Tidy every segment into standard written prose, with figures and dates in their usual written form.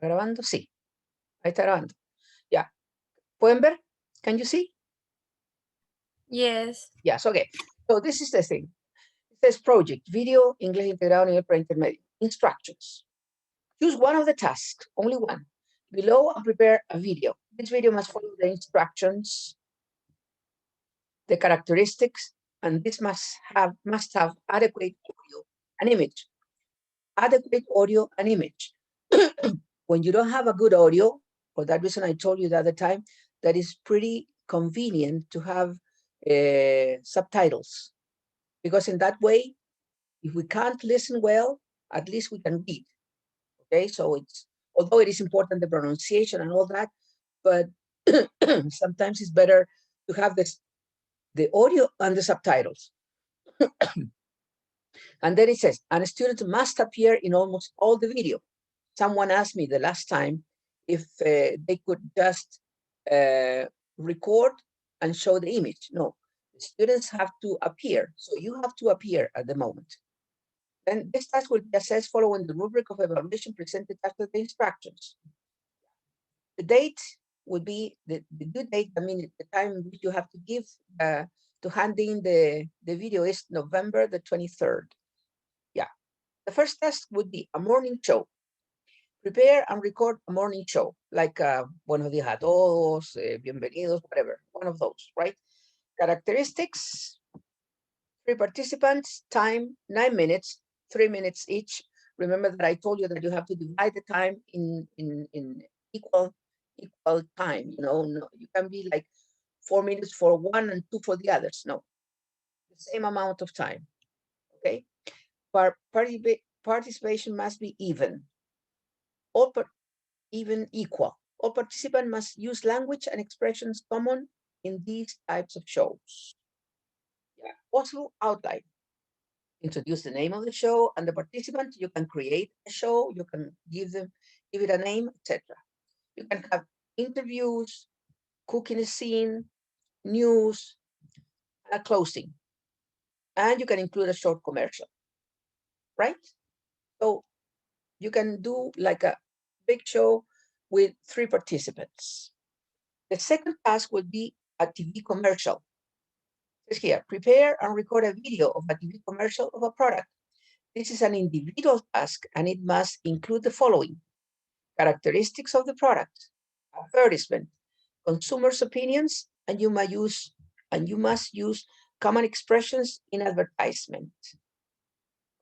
¿Grabando? Sí. Ahí está grabando. Ya. ¿Pueden ver? Can you see? Yes. Yes, okay. So this is the thing. It says project, video, inglés integrado nivel preintermedio. Instructions. Choose one of the tasks, only one. Below, and prepare a video. This video must follow the instructions, the characteristics, and this must have adequate audio and image. Adequate audio and image. When you don't have a good audio, for that reason I told you the other time, that is pretty convenient to have subtitles. Because in that way, if we can't listen well, at least we can read. Okay, so it's, although it is important, the pronunciation and all that, but sometimes it's better to have the audio and the subtitles. And then it says, and a student must appear in almost all the video. Someone asked me the last time if they could just record and show the image. No, the students have to appear. So you have to appear at the moment. Then this task will be assessed following the rubric of evaluation presented after the instructions. The date would be the due date, I mean, the time which you have to give to hand in the video is November the 23rd. Yeah. The first task would be a morning show. Prepare and record a morning show, like Buenos días a todos, bienvenidos, whatever, one of those, right? Characteristics, 3 participants, time, 9 minutes, 3 minutes each. Remember that I told you that you have to divide the time in equal time, you know, no, you can be like 4 minutes for one and 2 for the others, no, the same amount of time, okay? Participation must be even, even equal. All participants must use language and expressions common in these types of shows. Yeah. Also outline. Introduce the name of the show and the participant. You can create a show, you can give it a name, etc. You can have interviews, cooking a scene, news, and a closing. And you can include a short commercial, right? So you can do like a big show with 3 participants. The second task would be a TV commercial. It says here, prepare and record a video of a TV commercial of a product. This is an individual task and it must include the following: characteristics of the product, advertisement, consumers' opinions, and you must use common expressions in advertisement.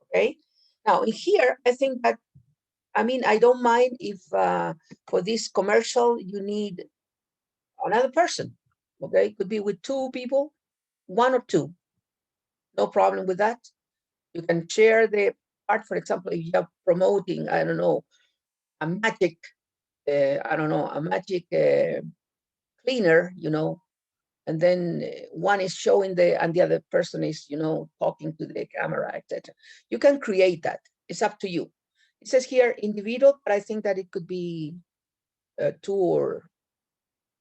Okay. Now in here, I think that, I mean, I don't mind if for this commercial you need another person. Okay, it could be with 2 people, 1 or 2. No problem with that. You can share the part, for example, if you're promoting, I don't know, a magic, a magic cleaner, you know, and then one is showing and the other person is, you know, talking to the camera, etc. You can create that. It's up to you. It says here individual, but I think that it could be 2 or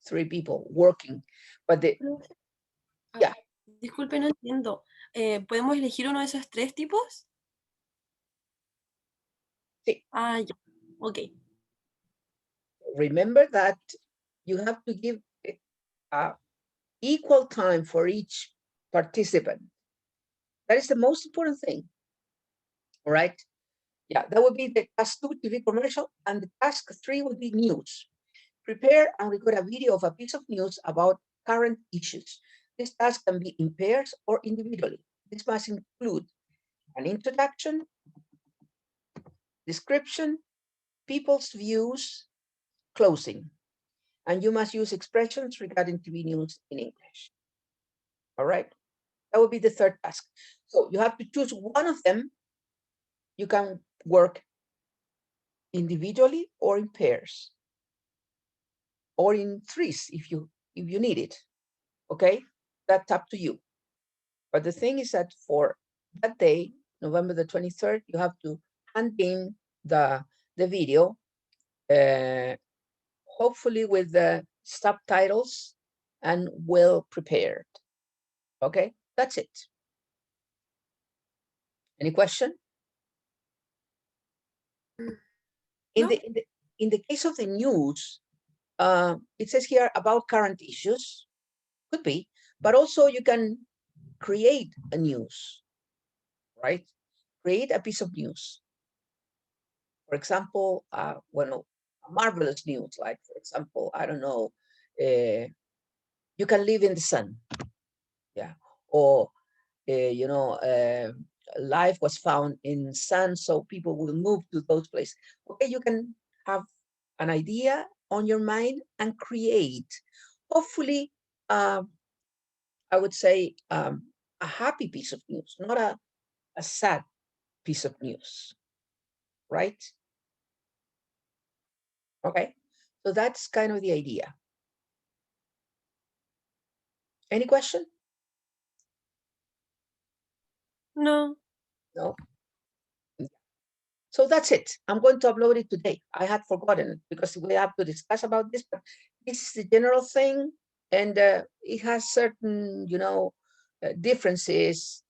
3 people working. But yeah. Disculpe, no entiendo. ¿Podemos elegir uno de esos 3 tipos? Sí. Ah, ya. Ok. Remember that you have to give equal time for each participant. That is the most important thing. All right. Yeah, that would be the task 2 TV commercial, and the task 3 would be news. Prepare and record a video of a piece of news about current issues. This task can be in pairs or individually. This must include an introduction, description, people's views, closing. And you must use expressions regarding TV news in English. All right, that would be the third task. So you have to choose one of them. You can work individually or in pairs, or in threes if you need it. Okay, that's up to you. But the thing is that for that day, November the 23rd, you have to hand in the video, hopefully with the subtitles and well prepared. Okay, that's it. Any question? No. in the case of the news, it says here about current issues, could be, but also you can create a news, right? Create a piece of news. For example, well, marvelous news, like for example, I don't know, you can live in the sun, yeah, or you know, life was found in sun, so people will move to those places. Okay, you can have an idea on your mind and create, hopefully, I would say a happy piece of news, not a sad piece of news, right? Okay, so that's kind of the idea. Any question? No. No. So that's it. I'm going to upload it today. I had forgotten it because we have to discuss about this, but this is the general thing, and it has certain, you know, differences.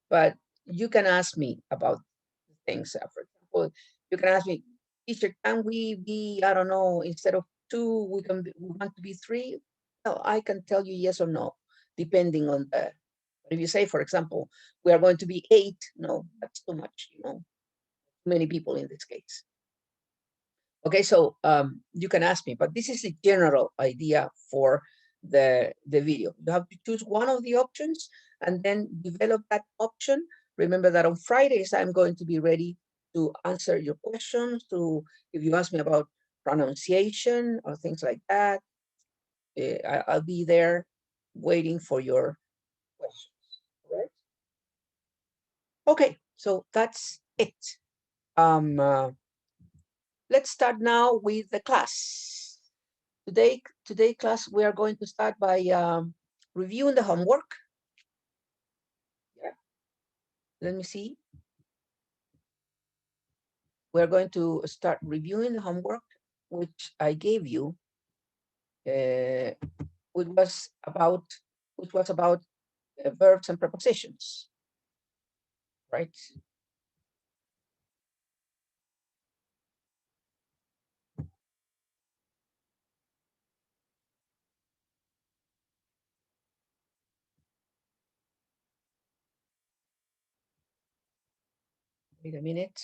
But you can ask me about things. For example, you can ask me, teacher, can we be, I don't know, instead of two, we want to be three? Well, I can tell you yes or no, depending on the. If you say, for example, we are going to be 8, no, that's too much, you know, many people in this case. Okay, so you can ask me, but this is the general idea for the video. You have to choose one of the options and then develop that option. Remember that on Fridays, I'm going to be ready to answer your questions, to if you ask me about pronunciation or things like that, I'll be there waiting for your questions, right? Okay, so that's it. Let's start now with the class. Today class, we are going to start by reviewing the homework. Yeah. Let me see. We're going to start reviewing the homework, which I gave you, which was about verbs and prepositions, right? Wait a minute.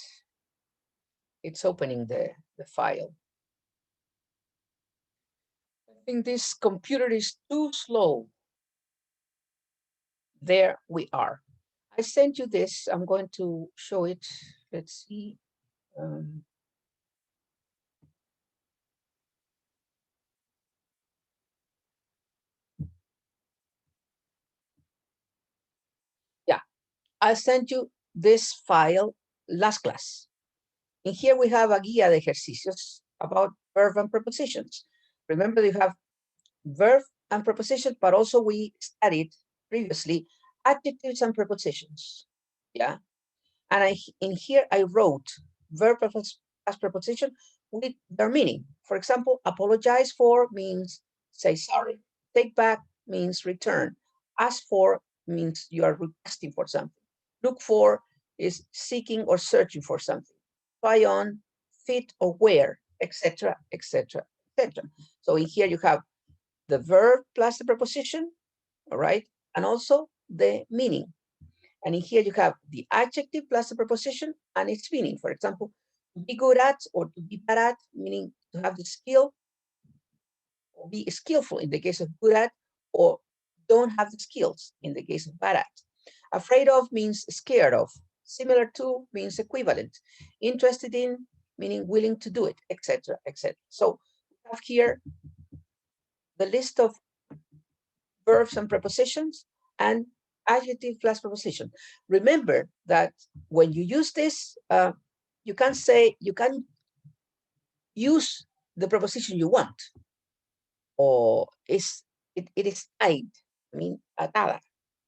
It's opening the file. I think this computer is too slow. There we are. I sent you this. I'm going to show it. Let's see. Yeah, I sent you this file last class. In here we have a guía de ejercicios about verb and prepositions. Remember, you have verb and preposition, but also we studied previously adjectives and prepositions. Yeah, and in here I wrote verb as preposition with their meaning. For example, apologize for means say sorry. Take back means return. Ask for means you are requesting for something. Look for is seeking or searching for something. Try on, fit or wear, etc., etc., etc. So in here you have the verb plus the preposition, all right, and also the meaning. And in here you have the adjective plus the preposition and its meaning. For example, to be good at or to be bad at, meaning to have the skill, or be skillful in the case of good at, or don't have the skills in the case of bad at. Afraid of means scared of. Similar to means equivalent. Interested in meaning willing to do it, etc., etc. So we have here the list of verbs and prepositions and adjective plus preposition. Remember that when you use this, you can use the preposition you want, or it is tied. I mean, atada.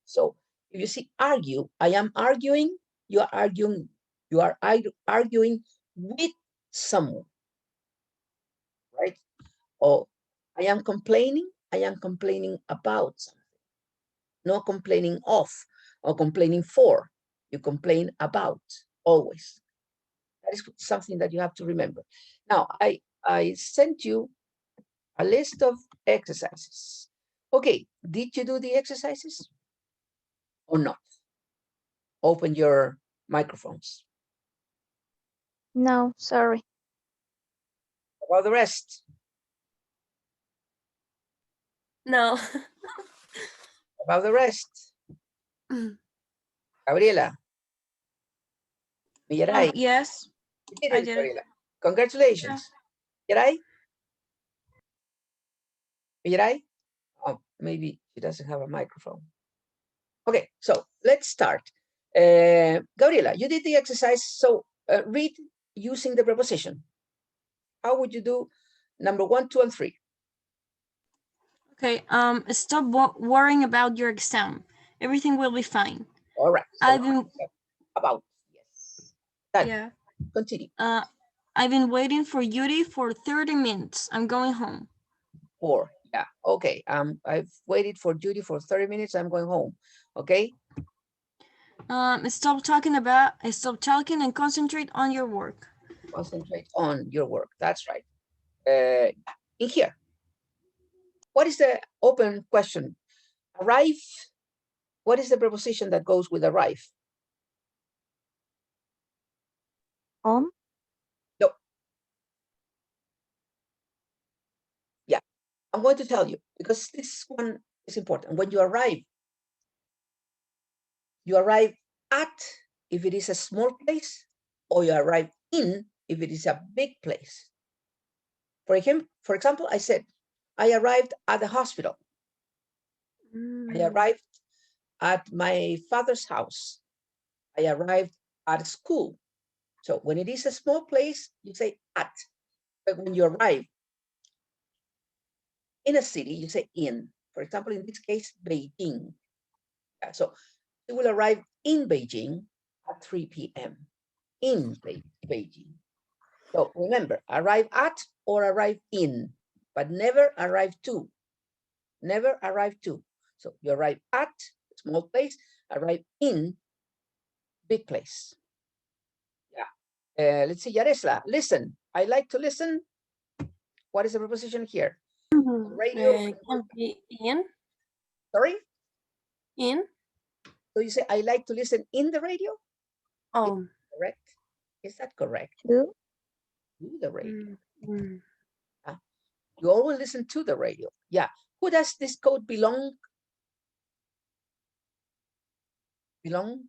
So if you see argue, I am arguing, you are arguing, arguing with someone, right? Or I am complaining about something. No complaining of or complaining for. You complain about always. That is something that you have to remember. Now, I sent you a list of exercises. Okay, did you do the exercises or not? Open your microphones. No, sorry. About the rest? No. About the rest? Gabriela? Millaray? Yes, You did I it, did it. Gabriela. Congratulations. Millaray? Millaray? Oh, maybe she doesn't have a microphone. Okay, so let's start. Gabriela, you did the exercise, so read using the preposition. How would you do number 1, 2, and 3? Okay, stop worrying about your exam. Everything will be fine. All right. So I've been, about, yes. Done. yeah. Continue. I've been waiting for Yuri for 30 minutes. I'm going home. 4, yeah, okay. I've waited for Judy for 30 minutes. I'm going home, okay? Stop talking and concentrate on your work. Concentrate on your work, that's right. In here, what is the open question? Arrive, what is the preposition that goes with arrive? On? No. Yeah, I'm going to tell you because this one is important. When you arrive at if it is a small place, or you arrive in if it is a big place. For example, I said, I arrived at the hospital. I arrived at my father's house. I arrived at school. So when it is a small place, you say at. But when you arrive in a city, you say in. For example, in this case, Beijing. Yeah, so you will arrive in Beijing at 3 p.m. in Beijing. So remember, arrive at or arrive in, but never arrive to. Never arrive to. So you arrive at small place, arrive in big place. Yeah. Let's see, Yaresla, listen. I like to listen. What is the preposition here? Radio. Can be in. Sorry? In. So you say, I like to listen in the radio? Oh. Correct. Is that correct? To? To the radio. You always listen to the radio. Yeah. Who does this code belong? Belong?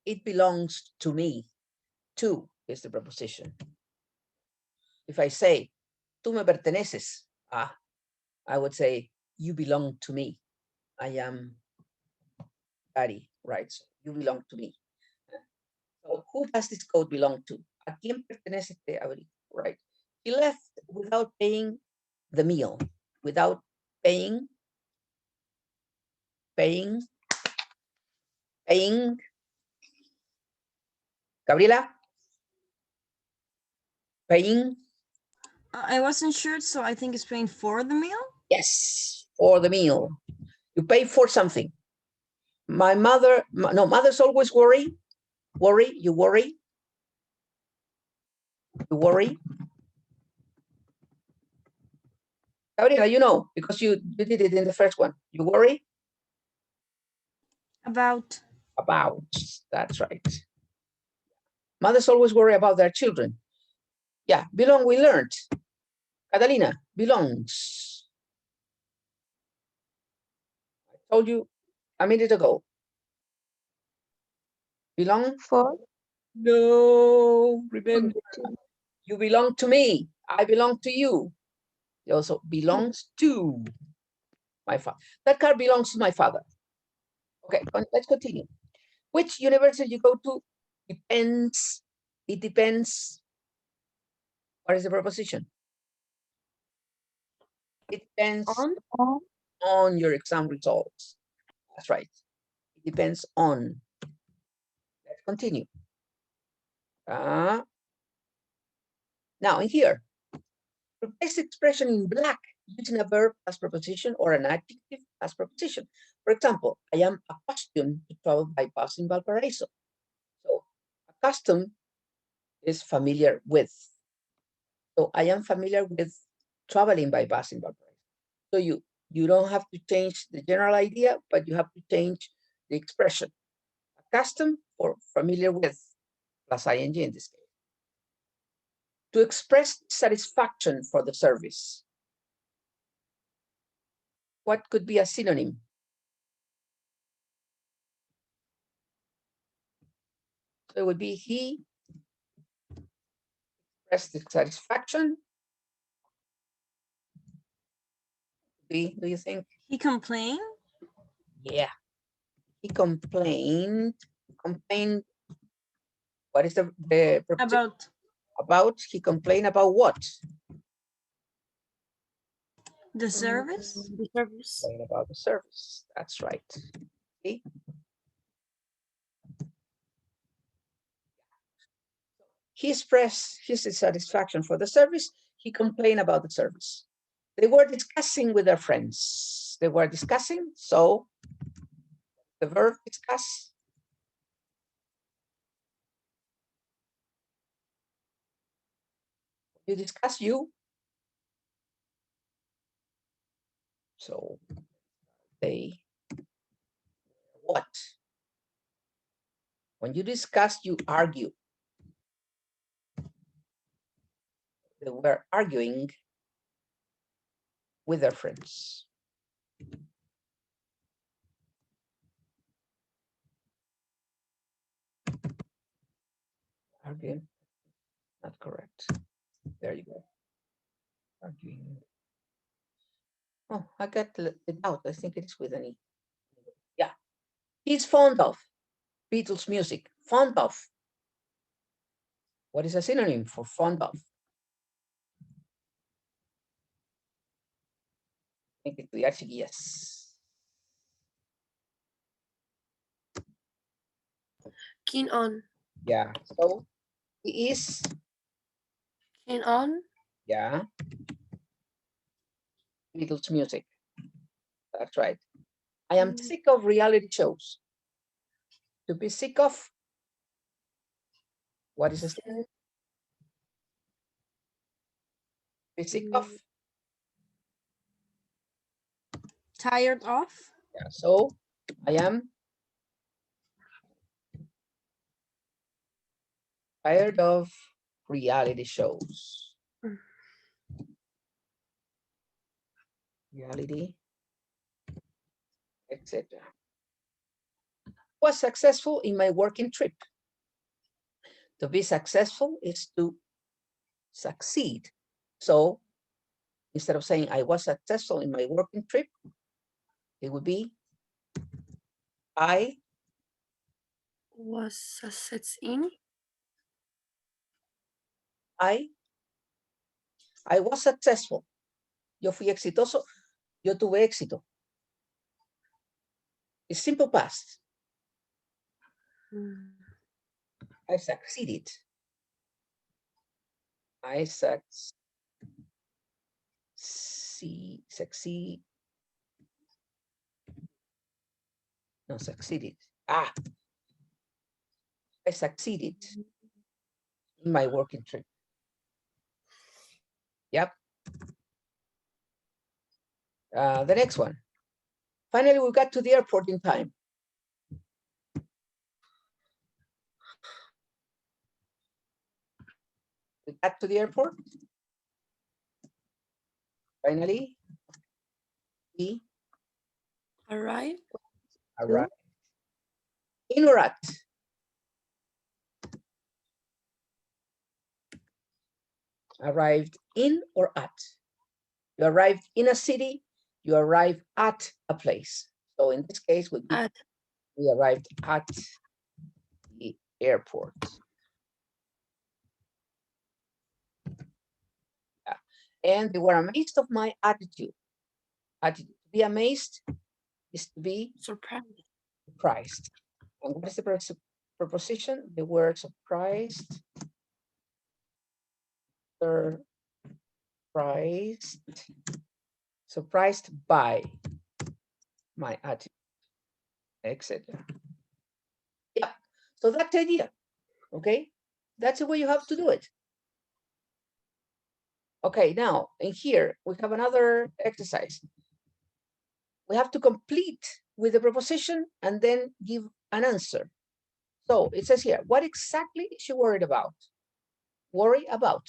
It belongs to me. To is the preposition. If I say, tú me perteneces, I would say, you belong to me. I am Daddy, right? So you belong to me. So who does this code belong to? ¿A quién pertenece este abrigo? Right. He left without paying the meal, without paying. Gabriela? Paying? I wasn't sure, so I think it's paying for the meal. Yes, for the meal. You pay for something. My mother, no, mothers always worry. Worry, you worry. You worry. Gabriela, you know, because you did it in the first one. You worry? About. About, that's right. Mothers always worry about their children. Yeah, belong, we learned. Catalina, belongs. I told you a minute ago. Belong? For? No, remember. You belong to me. I belong to you. It also belongs to my father. That car belongs to my father. Okay, let's continue. Which university you go to depends. It depends. What is the preposition? It depends on your exam results. That's right. It depends on. Let's continue. Now in here, replace the expression in black using a verb as preposition or an adjective as preposition. For example, I am accustomed to travel by bus in Valparaiso. So accustomed is familiar with. So I am familiar with traveling by bus in Valparaiso. So you don't have to change the general idea, but you have to change the expression. Accustomed or familiar with, plus ing in this case. To express satisfaction for the service. What could be a synonym? So it would be he expressed the satisfaction. Do you think? He complained? Yeah. He complained. Complained. What is the preposition? About? He complained about what? The service? The service. Complained about the service. That's right. See? He expressed his dissatisfaction for the service. He complained about the service. They were discussing with their friends. They were discussing, so the verb discuss. You discuss you. So they, what? When you discuss, you argue. They were arguing with their friends. Arguing, not correct. There you go. Arguing. Oh, I got it out. I think it is with an E. Yeah. He's fond of Beatles music. Fond of. What is a synonym for fond of? I think it would actually yes. Keen on. Yeah. So he is. Keen on. Yeah. Beatles music. That's right. I am sick of reality shows. To be sick of. What is a synonym? Be sick of. Tired of? Yeah. So I am tired of reality shows. Reality, etc. Was successful in my working trip. To be successful is to succeed. So instead of saying I was successful in my working trip, it would be I Was success in. I was successful. Yo fui exitoso. Yo tuve éxito. It's simple past. I succeeded. I succeed. No, succeeded. I succeeded in my working trip. Yep. The next one. Finally, we got to the airport in time. We got to the airport. Finally, we Arrive. arrived. In or at? Arrived in or at? You arrived in a city, you arrived at a place. So in this case, would be At. we arrived at the airport. Yeah. And they were amazed of my attitude. To be amazed is to be surprised. And what is the preposition? The word surprised. Surprised by my attitude, etc. Yeah, so that's the idea, okay? That's the way you have to do it. Okay, now in here we have another exercise. We have to complete with the preposition and then give an answer. So it says here, what exactly is she worried about? Worry about.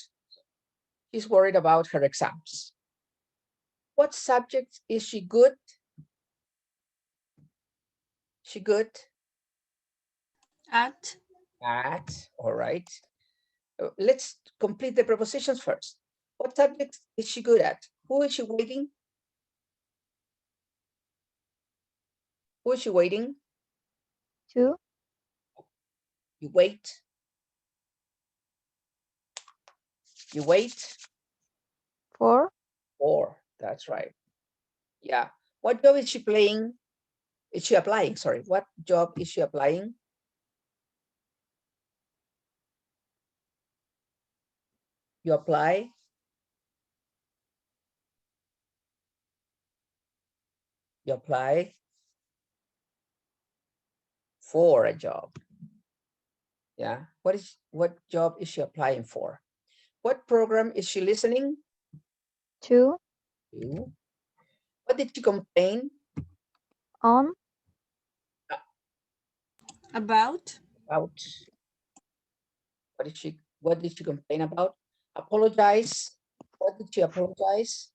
She's worried about her exams. What subject is she good? She good At. all right. Let's complete the prepositions first. What subject is she good at? Who is she waiting? Who is she waiting? To. You wait. You wait. For. That's right. Yeah. What job is she playing? Is she applying? Sorry. What job is she applying? You apply. You apply for a job. Yeah. What job is she applying for? What program is she listening To. to? What did she complain On. About. about? What did she complain about? Apologize. What did she apologize?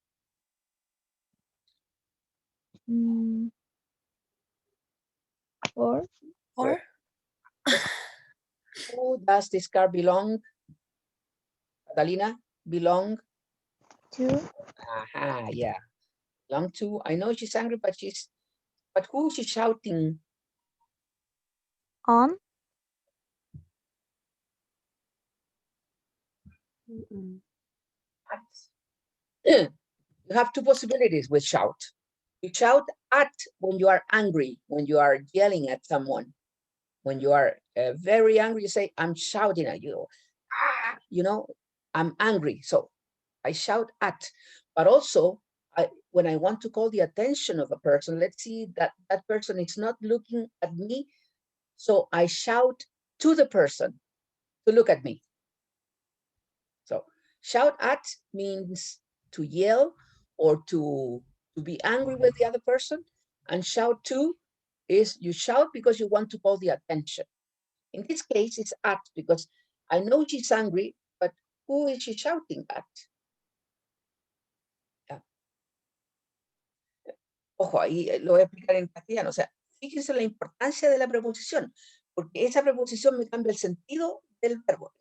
Mm, for. Or Who does this car belong? Catalina, belong? To. Aha, yeah. Belong to. I know she's angry, but who is she shouting? On. You have two possibilities with shout. You shout at when you are angry, when you are yelling at someone. When you are very angry, you say, I'm shouting at you. Ah, you know, I'm angry. So I shout at. But also, when I want to call the attention of a person, let's see that that person is not looking at me. So I shout to the person to look at me. So shout at means to yell or to be angry with the other person. And shout to is you shout because you want to call the attention. In this case, it's at because I know she's angry, but who is she shouting at? Yeah. Ojo, ahí lo voy a explicar en castellano. O sea, fíjense la importancia de la preposición, porque esa preposición me cambia el sentido del verbo.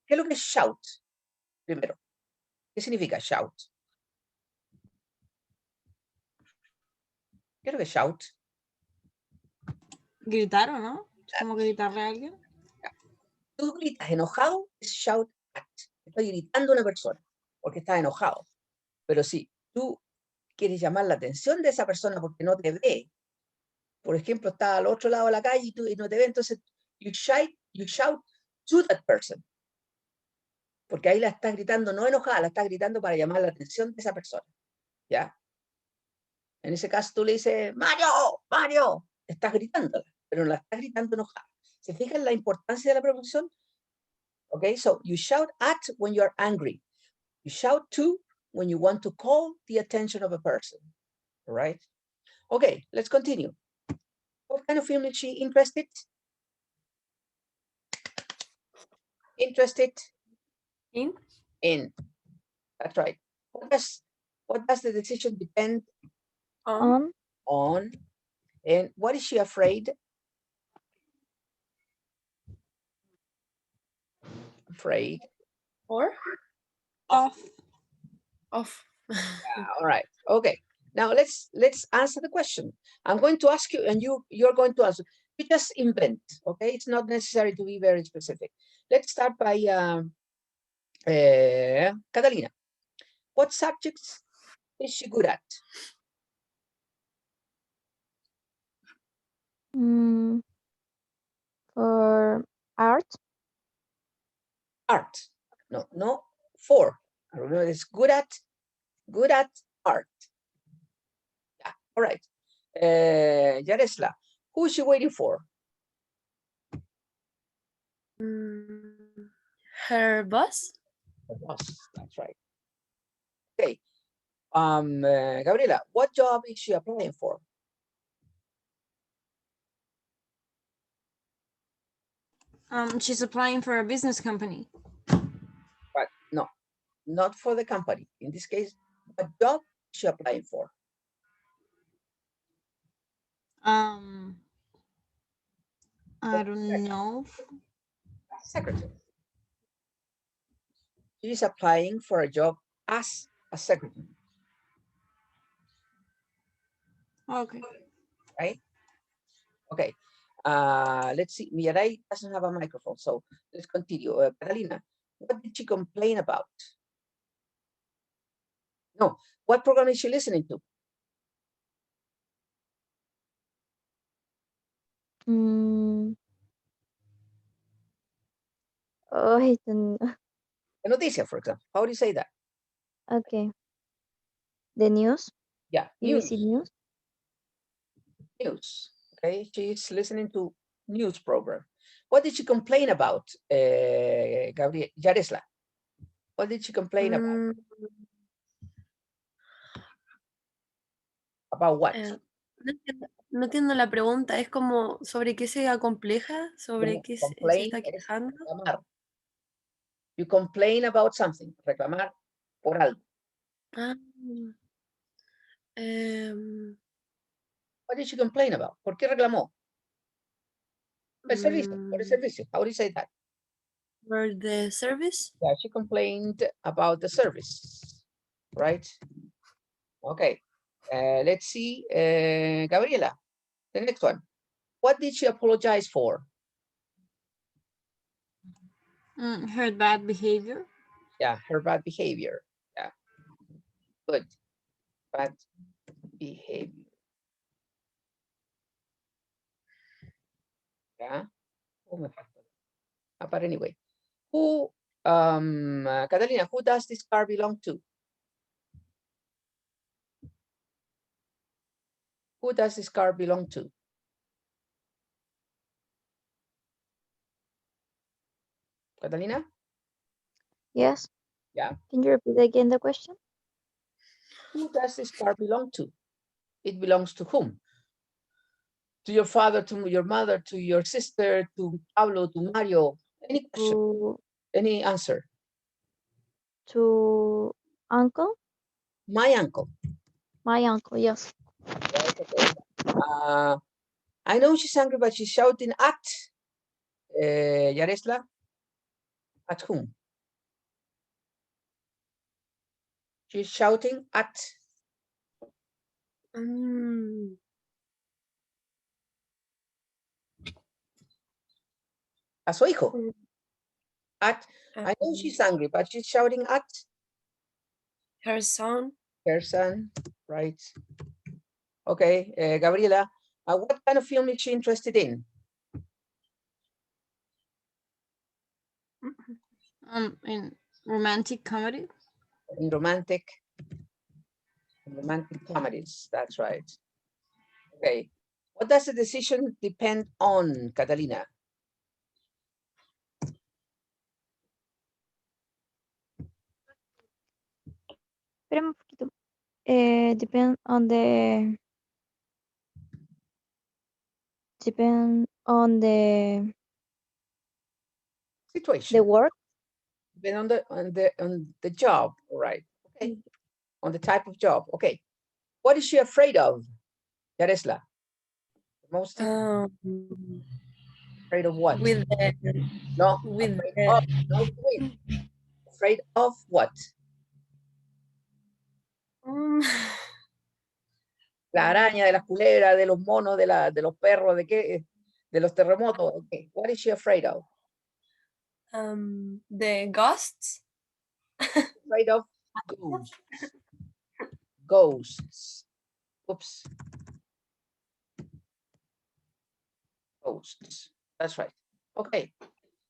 ¿Qué es lo que es shout? Primero, ¿qué significa shout? ¿Qué es lo que es shout? Gritar, ¿o no? Es como gritarle a alguien. Tú gritas enojado, es shout at. Estoy gritando a una persona porque está enojado. Pero si tú quieres llamar la atención de esa persona porque no te ve, por ejemplo, está al otro lado de la calle y no te ve, entonces you shout to that person. Porque ahí la estás gritando, no enojada, la estás gritando para llamar la atención de esa persona. ¿Ya? En ese caso tú le dices, Mario, Mario, estás gritándola, pero no la estás gritando enojada. ¿Se fijan la importancia de la preposición? Okay, so you shout at when you're angry. You shout to when you want to call the attention of a person. All right? Okay, let's continue. What kind of film is she interested? Interested in. That's right. What does the decision depend On. on? And what is she afraid? Afraid. or Off. Yeah, all right. Okay. Now let's answer the question. I'm going to ask you, and you're going to answer. You just invent. Okay, it's not necessary to be very specific. Let's start by Catalina. What subjects is she good at? For art. Art. No, for. I remember it's good at art. Yeah, all right. Yaresla, who is she waiting for? Her boss? Her boss. That's right. Okay. Gabriela, what job is she applying for? She's applying for a business company. But no, not for the company. In this case, what job is she applying for? I don't know. Secretary. She is applying for a job as a secretary. Okay. Right? Okay. Let's see. Mirai doesn't have a microphone, so let's continue. Catalina, what did she complain about? No, what program is she listening to? Oh, I don't know. The noticia, for example. How do you say that? Okay. The news, Yeah, BBC News. News. Okay, she's listening to news program. What did she complain about, Gabriel Yaresla? What did she complain about? Mm, About what? no entiendo la pregunta, es como sobre qué se acompleja, sobre No, qué se complain está es quejando. reclamar. You complain about something, reclamar por algo. Ah, What did she complain about? ¿Por qué reclamó? El servicio, por el servicio. How do you say that? for the service. Yeah, she complained about the service, right? Okay, let's see, Gabriela, the next one. What did she apologize for? Her bad behavior. Yeah, her bad behavior. Yeah, good. Bad behavior. Yeah. But anyway, who, Catalina, who does this car belong to? Who does this car belong to? Catalina? Yes. Yeah. Can you repeat again the question? Who does this car belong to? It belongs to whom? To your father, to your mother, to your sister, to Pablo, to Mario? Any question, To any answer? to uncle? My uncle. My uncle, yes. Right, okay. I know she's angry, but she's shouting at Yaresla. At whom? She's shouting at a su hijo. At, I know she's angry, but she's shouting at Her son. her son, right? Okay, Gabriela, what kind of film is she interested in? In romantic comedy. In romantic comedies, that's right. Okay, what does the decision depend on, Catalina? Espérame un poquito. Depend on the Situation. the work. Depend on the job, right? Okay, on the type of job. Okay, what is she afraid of, Yaresla? Most afraid of what? With the, No, with afraid the, of, not with. Afraid of what? La araña, de las culebras, de los monos, de los perros, de qué, de los terremotos. Okay. What is she afraid of? the ghosts. Afraid of ghosts. Ghosts. Oops. Ghosts. That's right. Okay.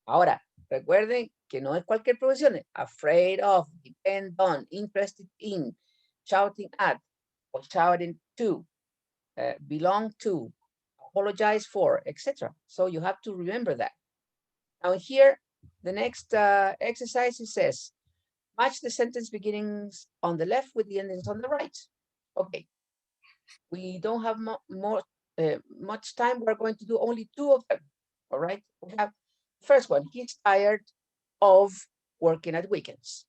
Ahora, recuerden que no es cualquier profesión. Afraid of, depend on, interested in, shouting at, or shouting to, belong to, apologize for, etc. So you have to remember that. Now here, The next exercise, it says, match the sentence beginnings on the left with the endings on the right. Okay. We don't have much time. We're going to do only 2 of them. All right. We have the first one. He's tired of working at weekends.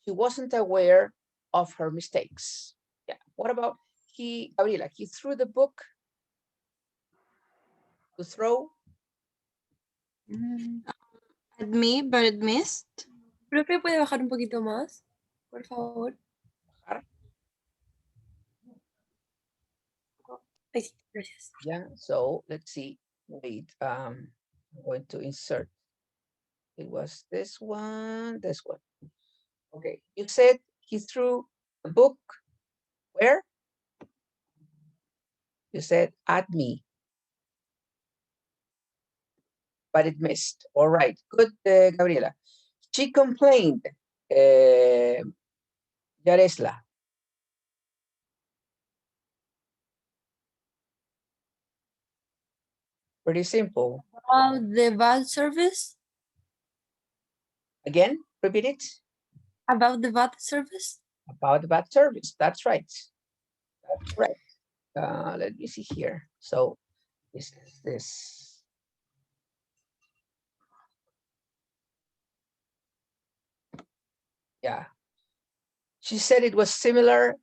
She wasn't aware of her mistakes. Yeah. What about Gabriela, he threw the book to throw. At me, but it missed. Profe, ¿puede bajar un poquito más? Por favor. Ahí sí, gracias. Yeah. So let's see. Wait. I'm going to insert. It was this one. This one. Okay. You said he threw the book where? You said at me. But it missed. All right, good, Gabriela. She complained, Yaresla. Pretty simple. The bad service? Again, repeat it. About the bad service? About the bad service. That's right. That's correct. Let me see here. So this is this. Yeah. She said it was similar.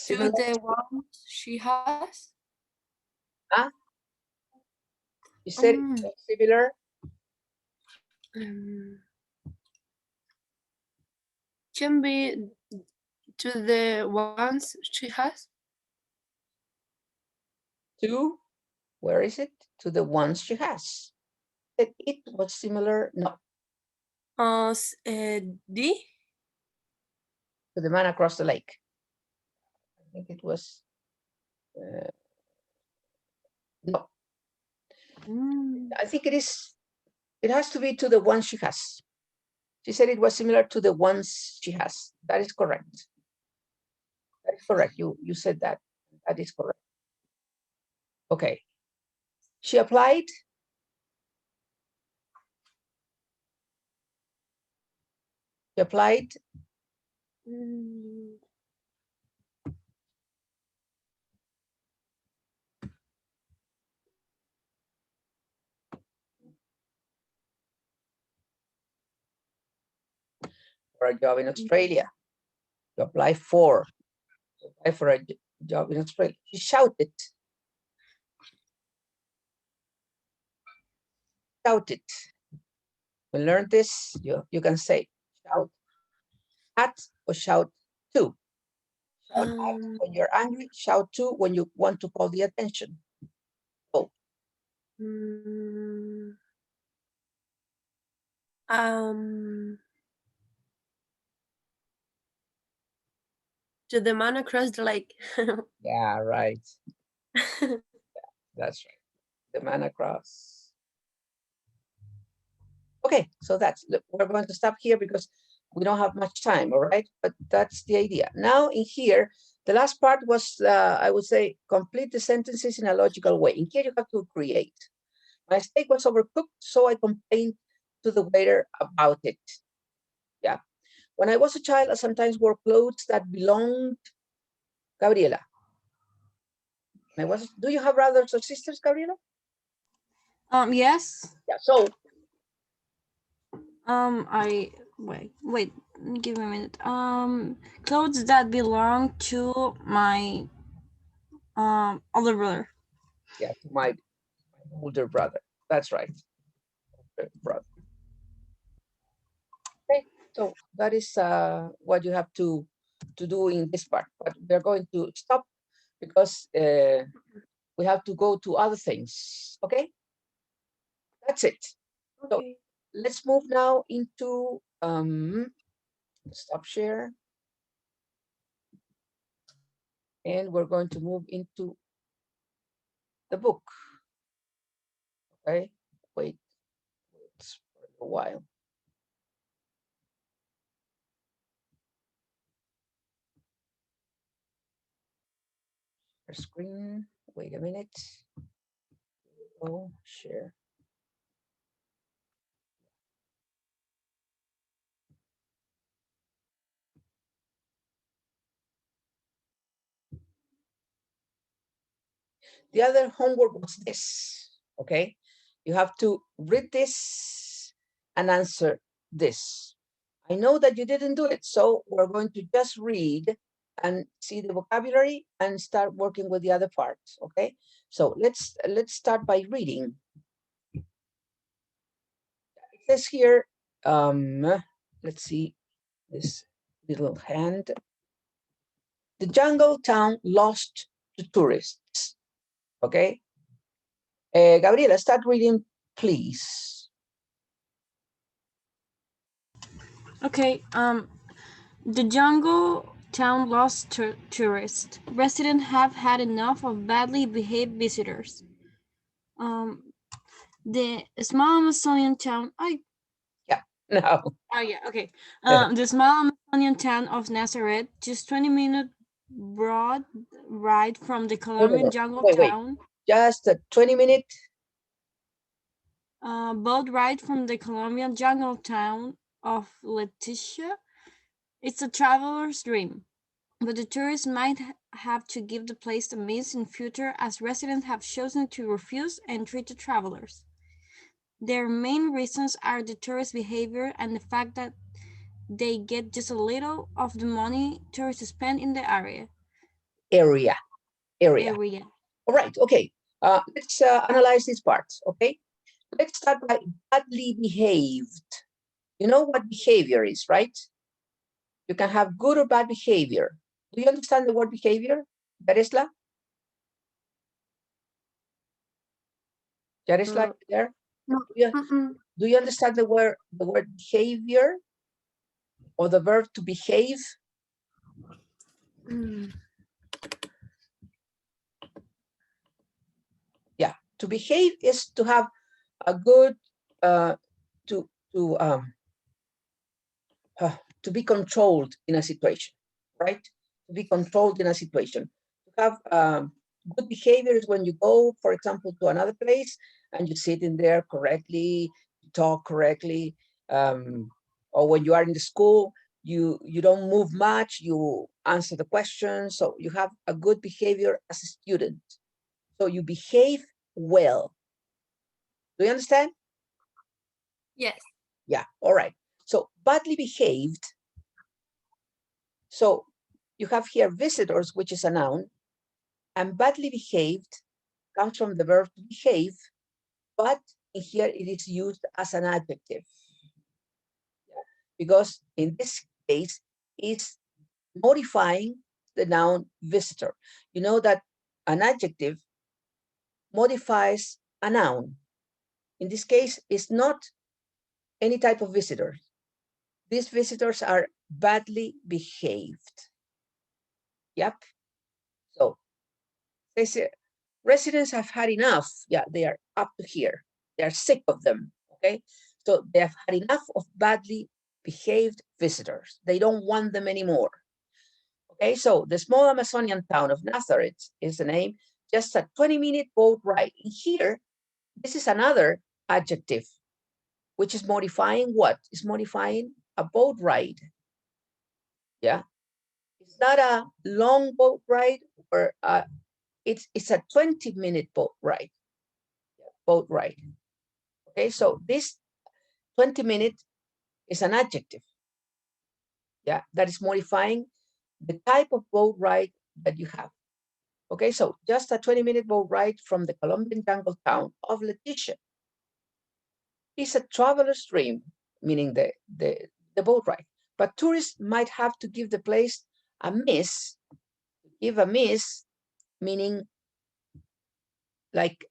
To the one she has? Huh? You said it was similar. Can be to the ones she has? To, where is it? To the ones she has. That it was similar. No. D? To the man across the lake. I think it was. No. I think it is. It has to be to the one she has. She said it was similar to the ones she has. That is correct. That is correct. You said that. That is correct. Okay. She applied. She applied. For a job in Australia. To apply for. To apply for a job in Australia. She shouted. Shouted. We learned this. You can say shout at or shout to. Shout out when you're angry. Shout to when you want to call the attention. Oh. To the man across the lake. Yeah, right. That's right. The man across. Okay, so we're going to stop here because we don't have much time, all right? But that's the idea. Now in here, the last part was, I would say, complete the sentences in a logical way. In here, you have to create. My steak was overcooked, so I complained to the waiter about it. Yeah. When I was a child, I sometimes wore clothes that belonged, Gabriela. Do you have brothers or sisters, Gabriela? Yes. Yeah, so. Wait, give me a minute. Clothes that belong to my older brother. Yeah, to my older brother. That's right. Brother. Okay, so that is what you have to do in this part. But we're going to stop because we have to go to other things. Okay, that's it. Okay. So let's move now into stop share, and we're going to move into the book. Okay, wait for a while. Screen. Wait a minute. Oh, share. The other homework was this, okay? You have to read this and answer this. I know that you didn't do it, so we're going to just read and see the vocabulary and start working with the other parts, okay? So let's start by reading. It says here, let's see this little hand. The jungle town lost to tourists, okay? Gabriela, start reading, please. Okay, the jungle town lost tourists. Residents have had enough of badly behaved visitors. The small Amazonian town, No. oh yeah, okay. The small Amazonian town of Nazareth, just 20-minute broad ride from the Colombian jungle wait. town. Just a 20-minute. Boat ride from the Colombian jungle town of Leticia. It's a traveler's dream, but the tourists might have to give the place a miss in future as residents have chosen to refuse entry to travelers. Their main reasons are the tourist behavior and the fact that they get just a little of the money tourists spend in the area. Area. All right, okay. Let's analyze these parts, okay? Let's start by badly behaved. You know what behavior is, right? You can have good or bad behavior. Do you understand the word behavior, Yarisla? Yarisla, there? No. Do you understand the word behavior or the verb to behave? Yeah, to behave is to have a good, to be controlled in a situation, right? To be controlled in a situation. To have good behavior is when you go, for example, to another place and you sit in there correctly, you talk correctly, or when you are in the school, you don't move much, you answer the questions, so you have a good behavior as a student. So you behave well. Do you understand? Yes. Yeah, all right. So badly behaved. So you have here visitors, which is a noun, and badly behaved comes from the verb to behave, but in here it is used as an adjective. Yeah. Because in this case, it's modifying the noun visitor. You know that an adjective modifies a noun. In this case, it's not any type of visitor. These visitors are badly behaved. Yep. So they say residents have had enough. Yeah, they are up to here. They are sick of them. Okay. So they have had enough of badly behaved visitors. They don't want them anymore. Okay, so the small Amazonian town of Nazareth is the name, just a 20-minute boat ride. In here, this is another adjective, which is modifying what? It's modifying a boat ride. Yeah, it's not a long boat ride, or it's a 20-minute boat ride. Boat ride. Okay, so this 20-minute is an adjective. Yeah, that is modifying the type of boat ride that you have. Okay, so just a 20-minute boat ride from the Colombian jungle town of Leticia. It's a traveler's dream, meaning the boat ride. But tourists might have to give the place a miss. Give a miss, meaning like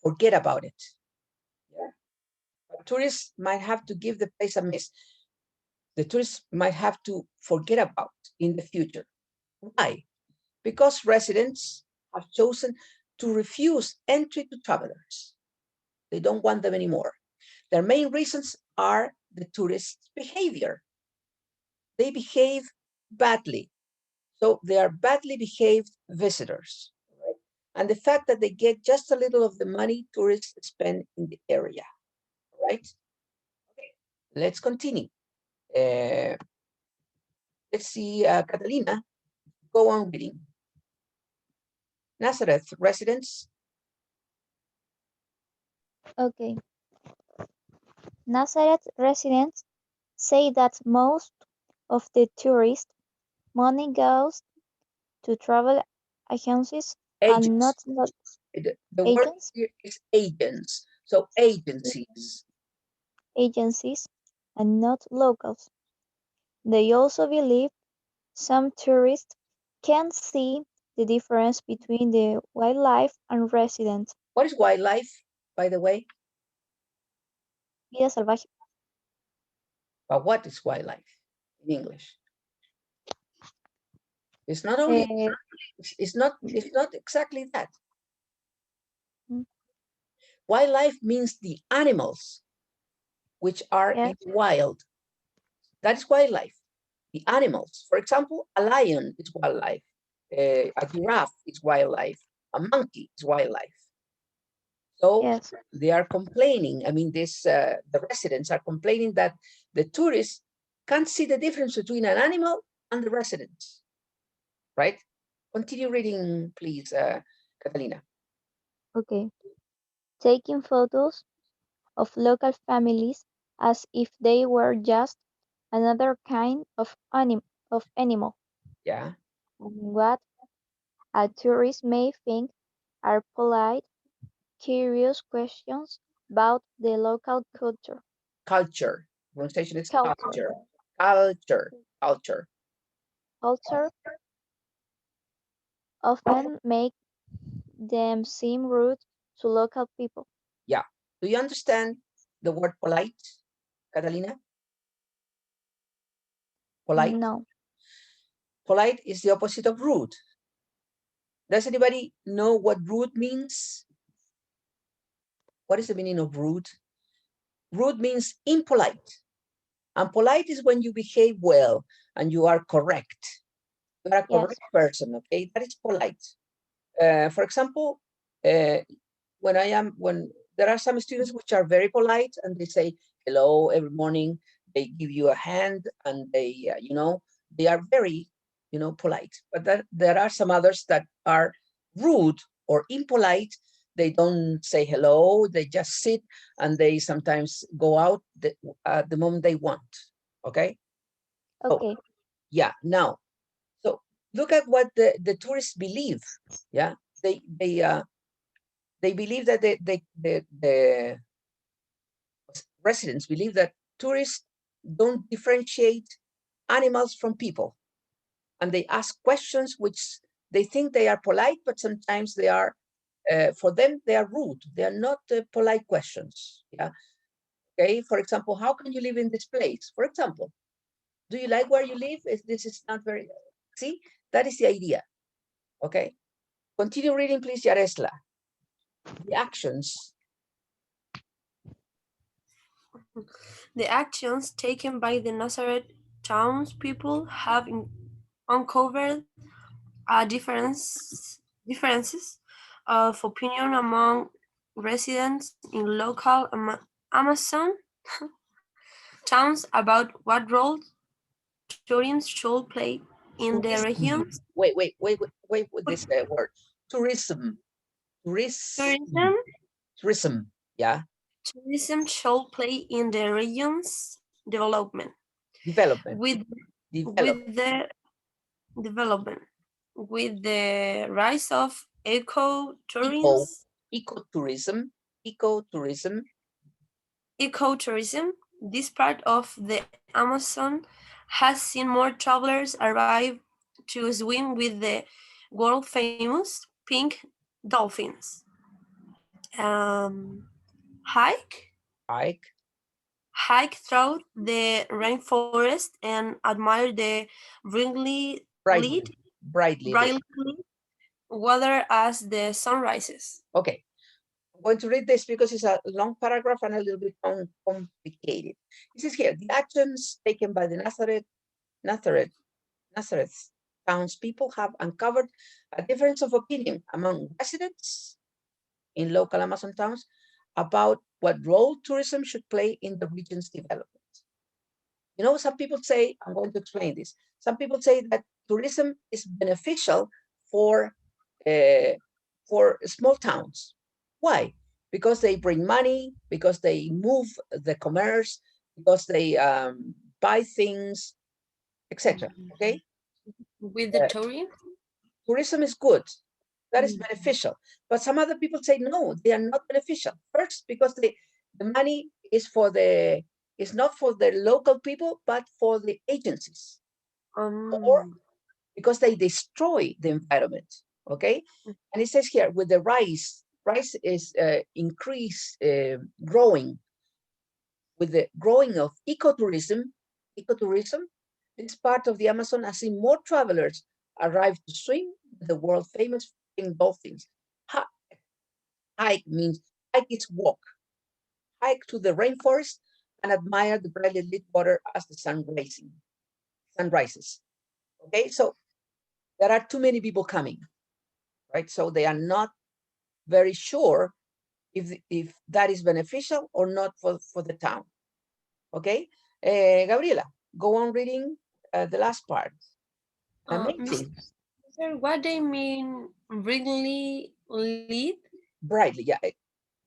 forget about it. Yeah. But tourists might have to give the place a miss. The tourists might have to forget about in the future. Why? Because residents have chosen to refuse entry to travelers. They don't want them anymore. Their main reasons are the tourists' behavior. They behave badly. So they are badly behaved visitors. Right? And the fact that they get just a little of the money tourists spend in the area. Right? Okay, let's continue. Let's see, Catalina, go on reading. Nazareth residents. Okay. Nazareth residents say that most of the tourist money goes to travel agencies and not The word agents, here is agents. So agencies. agencies and not locals. They also believe some tourists can see the difference between the wildlife and residents. What is wildlife, by the way? Vida salvaje. But what is wildlife in English? It's not only Eh, it's not exactly that. Mm. Wildlife means the animals which are in Yes, the wild. That is wildlife. The animals. For example, a lion is wildlife. A giraffe is wildlife. A monkey is wildlife. So yes, they are complaining. I mean, the residents are complaining that the tourists can't see the difference between an animal and the residents, right? Continue reading, please, Catalina. okay. Taking photos of local families as if they were just another kind of animal. Yeah, What a tourist may think are polite, curious questions about the local culture. culture. Pronunciation is Culture, culture. Culture. Culture. culture often make them seem rude to local people. Yeah. Do you understand the word polite, Catalina? Polite. No, Polite is the opposite of rude. Does anybody know what rude means? What is the meaning of rude? Rude means impolite. And polite is when you behave well and you are correct. You are a yes, correct person, okay? That is polite. For example, uh, when there are some students which are very polite and they say hello every morning, they give you a hand and they, they are very, polite. But there are some others that are rude or impolite. They don't say hello. They just sit and they sometimes go out at the moment they want. Okay. So okay, yeah. Now, so look at what the tourists believe. Yeah. They believe that the residents believe that tourists don't differentiate animals from people. And they ask questions which they think they are polite, but sometimes they are, for them, they are rude. They are not polite questions. Yeah. Okay. For example, how can you live in this place? For example, do you like where you live? This is not very, see, that is the idea. Okay. Continue reading, please, Yaresla. The actions. The actions taken by the Nazareth townspeople have uncovered differences of opinion among residents in local Amazon towns about what role tourism should play in the Tourism. regions. Wait with this word. Tourism. Tourism, Tourism. Yeah. tourism should play in the region's development. Development. With the development, with the rise of Ecotourism. ecotourism, this part of the Amazon has seen more travelers arrive to swim with the world famous pink dolphins. Hike through the rainforest and admire the brightly lit. brightly water as the sun rises. Okay, I'm going to read this because it's a long paragraph and a little bit complicated. This is here. The actions taken by the Nazareth townspeople have uncovered a difference of opinion among residents in local Amazon towns about what role tourism should play in the region's development. You know, some people say, I'm going to explain this. Some people say that tourism is beneficial for for small towns. Why? Because they bring money, because they move the commerce, because they buy things, etc. Okay, With the uh, tourism? tourism is good. That is beneficial. But some other people say no, they are not beneficial. First, because the money is not for the local people, but for the agencies, or because they destroy the environment. Okay, and it says here with the rice is growing. With the growing of ecotourism, this part of the Amazon has seen more travelers arrive to swim with the world famous pink dolphins. Hike means hike is walk. Hike to the rainforest and admire the brightly lit water as the sun rises. Okay, so there are too many people coming, right? So they are not very sure if that is beneficial or not for the town. Okay, Gabriela, go on reading the last part. Amazing. Mister, what they mean really lead? Brightly, yeah.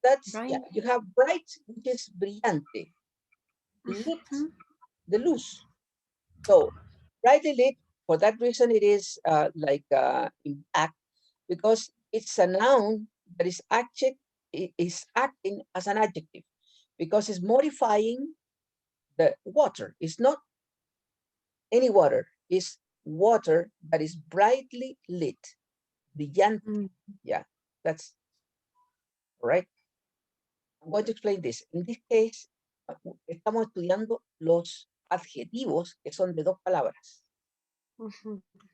That's, Right? yeah, you have bright, which is brillante. Lit, the luz. So brightly lit, for that reason, it is in black, because it's a noun that is acting as an adjective, because it's modifying the water. It's not any water, it's water that is brightly lit, brillante. Yeah, that's right. I'm going to explain this. In this case, estamos estudiando los adjetivos que son de dos palabras.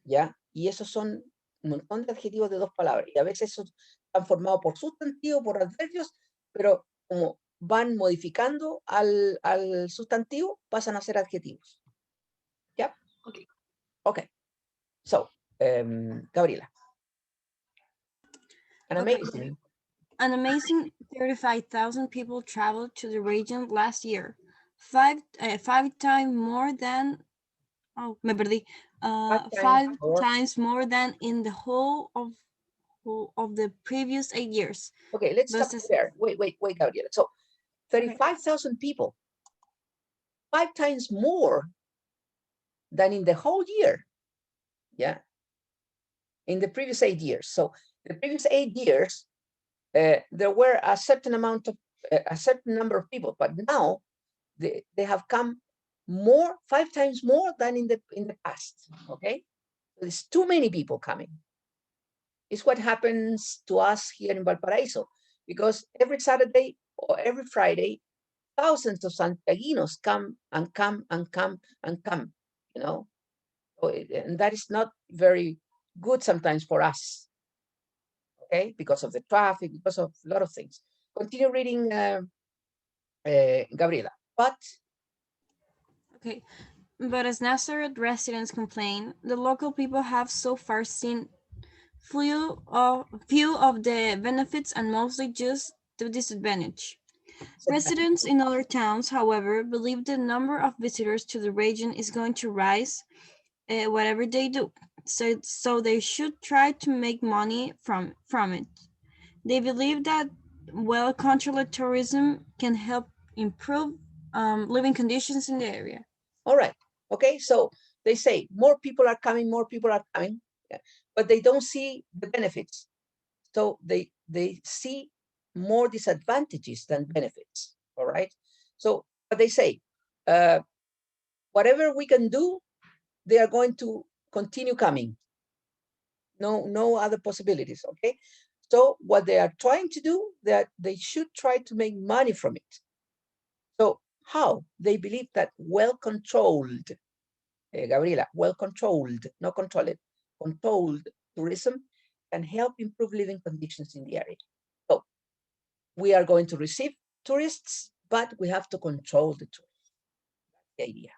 ¿Ya? Y esos son un montón de adjetivos de dos palabras. Y a veces esos están formados por sustantivos, por adverbios, pero como van modificando al sustantivo, pasan a ser adjetivos. ¿Ya? Okay. Okay. So, Gabriela. An amazing 35,000 people traveled to the region last year. Five times more than, oh, me perdí. Five times more than in the whole of the previous 8 years. Okay, let's stop there. Wait, Gabriela. So 35,000 people, 5 times more than in the whole year. Yeah, in the previous 8 years. So the previous 8 years, there were a certain amount of a certain number of people, but now they have come more, 5 times more than in the past. Okay, there's too many people coming. It's what happens to us here in Valparaiso, because every Saturday or every Friday, thousands of Santiaguinos come and come and come and come, you know, and that is not very good sometimes for us, okay, because of the traffic, because of a lot of things. Continue reading, Gabriela. Okay, but as Nazareth residents complain, the local people have so far seen few of the benefits and mostly just the disadvantage. Residents in other towns, however, believe the number of visitors to the region is going to rise, whatever they do. So they should try to make money from it. They believe that well-controlled tourism can help improve living conditions in the area. All right. Okay. So they say more people are coming, yeah, but they don't see the benefits. So they see more disadvantages than benefits. All right. So what they say, whatever we can do, they are going to continue coming. No other possibilities. Okay. So what they are trying to do, that they should try to make money from it. So how? They believe that well-controlled, Gabriela, well-controlled, not controlled, controlled tourism can help improve living conditions in the area. So we are going to receive tourists, but we have to control the tourists. That's the idea.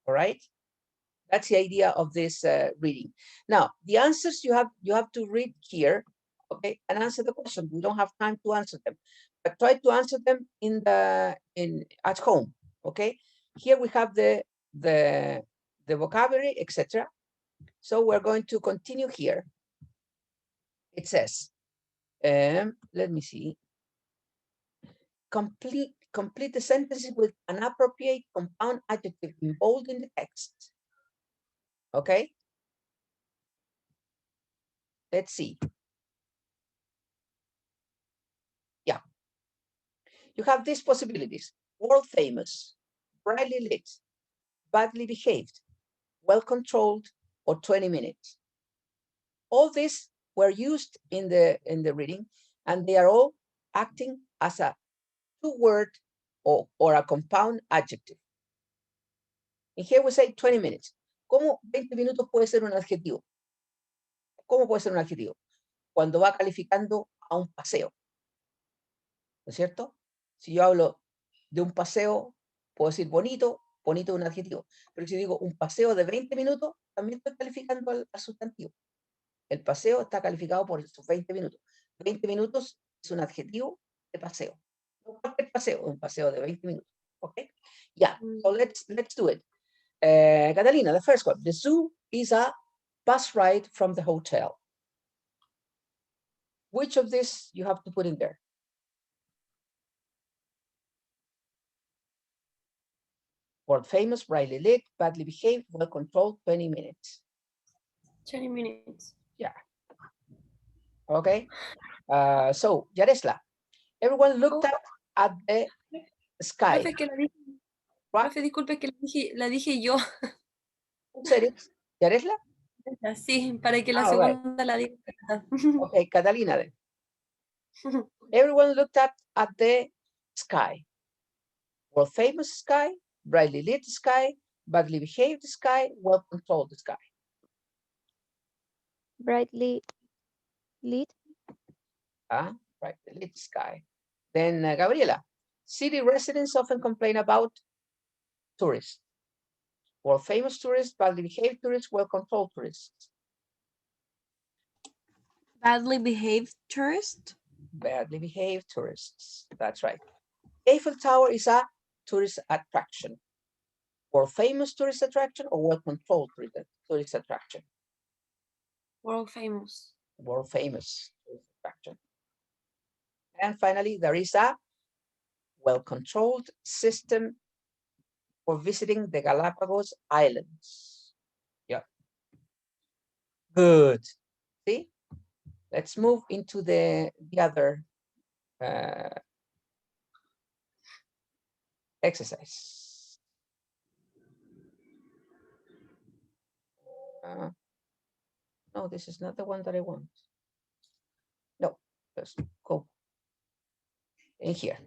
All right. That's the idea of this reading. Now, the answers you have to read here, okay, and answer the question. We don't have time to answer them, but try to answer them at home. Okay. Here we have the vocabulary, etc. So we're going to continue here. it says, let me see. Complete the sentences with an appropriate compound adjective in bold in the text. Okay? Let's see. Yeah. You have these possibilities: world famous, brightly lit, badly behaved, well controlled, or 20 minutes. All these were used in the reading, and they are all acting as a two-word or a compound adjective. And here we say 20 minutes. ¿Cómo 20 minutos puede ser un adjetivo? ¿Cómo puede ser un adjetivo? Cuando va calificando a un paseo. ¿No es cierto? Si yo hablo de un paseo, puedo decir bonito, bonito es un adjetivo. Pero si digo un paseo de 20 minutos, también estoy calificando al sustantivo. El paseo está calificado por sus 20 minutos. 20 minutos es un adjetivo de paseo. No cualquier paseo, un paseo de 20 minutos. Okay? Yeah, so let's do it. Catalina, the first one. The zoo is a bus ride from the hotel. Which of this you have to put in there? World famous, brightly lit, badly behaved, well controlled, 20 minutes. 20 minutes. Yeah. Okay. So, Yaresla, everyone looked up at the sky. Profe, que la dije, What? profe, disculpe que la dije yo. Who said it? Yaresla? Sí, para que la Right. segunda la diga. Okay, Catalina then. Everyone looked up at the sky. World famous sky, brightly lit sky, badly behaved sky, well controlled sky. Brightly lit. Brightly lit sky. Then Gabriela, city residents often complain about tourists. World famous tourists, badly behaved tourists, well controlled tourists. Badly behaved tourist. Badly behaved tourists. That's right. Eiffel Tower is a tourist attraction. World famous tourist attraction or well controlled tourist attraction? World famous. World famous tourist attraction. And finally, there is a well-controlled system for visiting the Galapagos Islands. Yeah. Good. See? Let's move into the other exercise. No, this is not the one that I want. No, let's go in here.